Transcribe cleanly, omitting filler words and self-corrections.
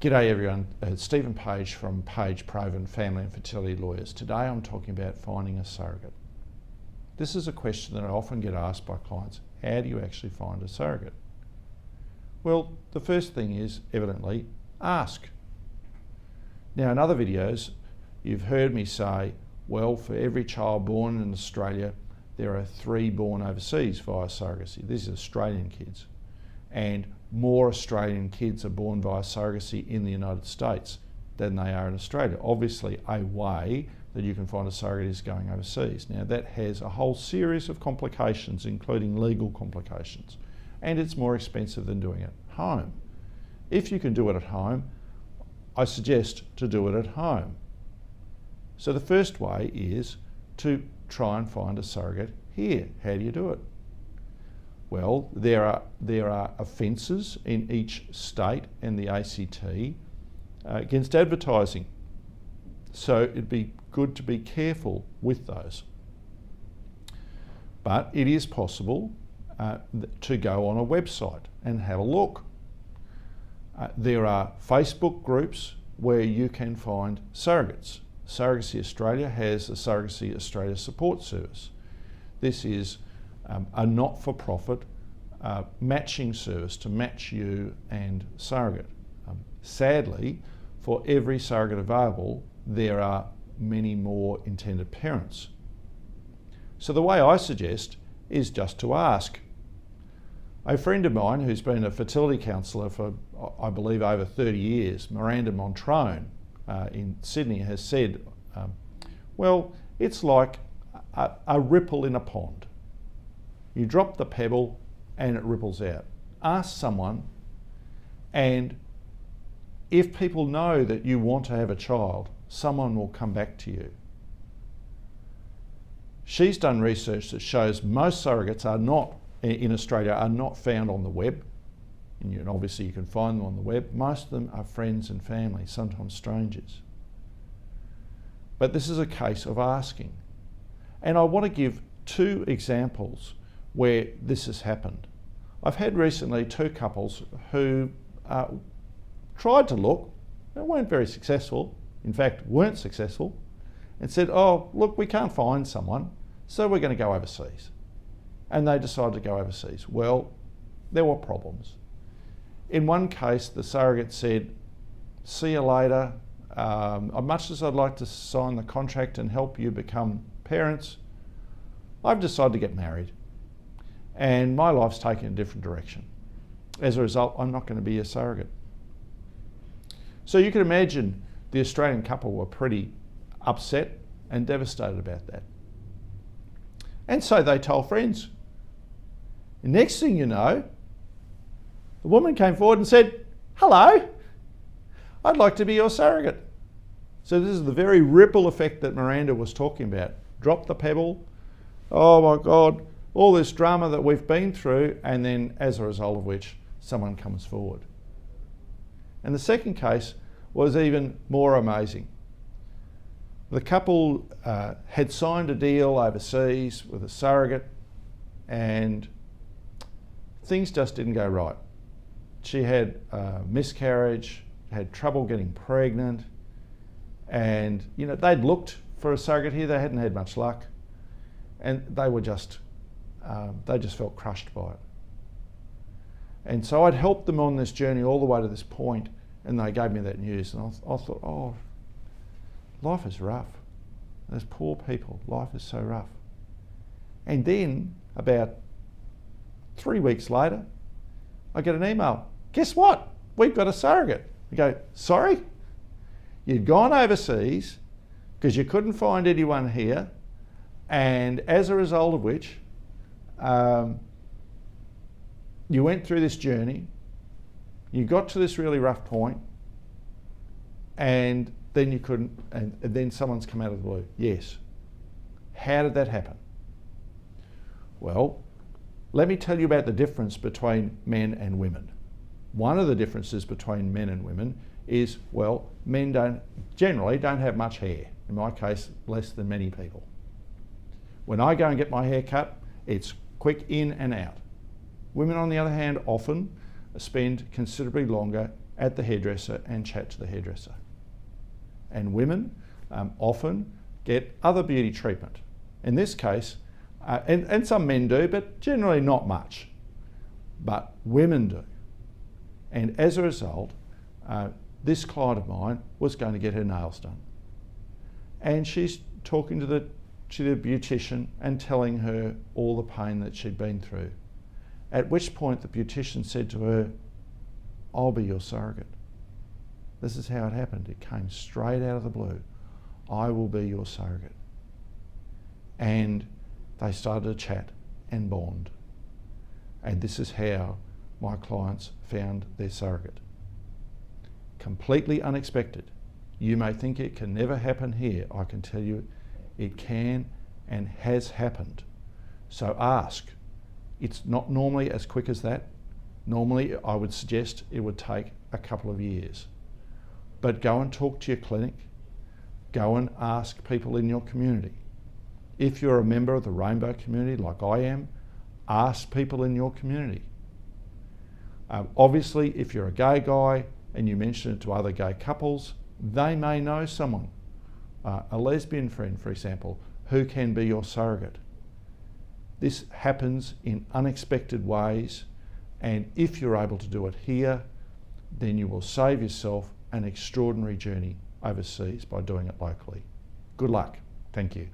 G'day everyone, it's Stephen Page from Page Provan Family and Fertility Lawyers. Today I'm talking about finding a surrogate. This is a question that I often get asked by clients. How do you actually find a surrogate? Well, the first thing is, evidently, ask. Now in other videos, you've heard me say, well, for every child born in Australia, there are 3 born overseas via surrogacy. These are Australian kids. And more Australian kids are born via surrogacy in the United States than they are in Australia. Obviously, a way that you can find a surrogate is going overseas. Now that has a whole series of complications, including legal complications, and it's more expensive than doing it at home. If you can do it at home, I suggest to do it at home. So the first way is to try and find a surrogate here. How do you do it? Well, there are offences in each state and the ACT against advertising. So it'd be good to be careful with those. But it is possible to go on a website and have a look. There are Facebook groups where you can find surrogates. Surrogacy Australia has a Surrogacy Australia support service. This is a not-for-profit matching service to match you and surrogate. Sadly, for every surrogate available, there are many more intended parents. So the way I suggest is just to ask. A friend of mine who's been a fertility counsellor for, I believe, over 30 years, Miranda Montrone in Sydney, has said, well, it's like a ripple in a pond. You drop the pebble and it ripples out. Ask someone, and if people know that you want to have a child, someone will come back to you. She's done research that shows most surrogates are not, in Australia, are not found on the web. And obviously you can find them on the web. Most of them are friends and family, sometimes strangers. But this is a case of asking. And I want to give 2 examples where this has happened. I've had recently 2 couples who tried to look, they weren't very successful, in fact weren't successful, and said, oh look, we can't find someone, so we're going to go overseas. And they decided to go overseas. Well, there were problems. In one case, the surrogate said, see you later, much as I'd like to sign the contract and help you become parents, I've decided to get married. And my life's taken a different direction. As a result, I'm not going to be a surrogate. So you can imagine the Australian couple were pretty upset and devastated about that. And so they told friends. And next thing you know, the woman came forward and said, hello, I'd like to be your surrogate. So this is the very ripple effect that Miranda was talking about. Drop the pebble, oh my God, all this drama that we've been through, and then as a result of which someone comes forward. And the second case was even more amazing. The couple had signed a deal overseas with a surrogate, and things just didn't go right. She had a miscarriage, had trouble getting pregnant, and they'd looked for a surrogate here, they hadn't had much luck, and they were just they just felt crushed by it. And so I'd helped them on this journey all the way to this point, and they gave me that news, and I thought, oh, life is rough. Those poor people, life is so rough. And then about 3 weeks later, I get an email. Guess what? We've got a surrogate. I go, sorry? You'd gone overseas because you couldn't find anyone here, and as a result of which, you went through this journey, you got to this really rough point, and then you couldn't, and then someone's come out of the blue. Yes. How did that happen? Well, let me tell you about the difference between men and women. One of the differences between men and women is, well, men generally don't have much hair. In my case, less than many people. When I go and get my hair cut, it's quick in and out. Women, on the other hand, often spend considerably longer at the hairdresser and chat to the hairdresser. And women often get other beauty treatment. In this case, and some men do, but generally not much. But women do. And as a result, this client of mine was going to get her nails done. And she's talking to the beautician and telling her all the pain that she'd been through. At which point the beautician said to her, "I'll be your surrogate." This is how it happened. It came straight out of the blue. "I will be your surrogate." And they started to chat and bond. And this is how my clients found their surrogate. Completely unexpected. You may think it can never happen here. I can tell you it can and has happened. So ask. It's not normally as quick as that. Normally, I would suggest it would take a couple of years. But go and talk to your clinic. Go and ask people in your community. If you're a member of the rainbow community like I am, ask people in your community. Obviously, if you're a gay guy and you mention it to other gay couples, they may know someone, a lesbian friend, for example, who can be your surrogate. This happens in unexpected ways, and if you're able to do it here, then you will save yourself an extraordinary journey overseas by doing it locally. Good luck. Thank you.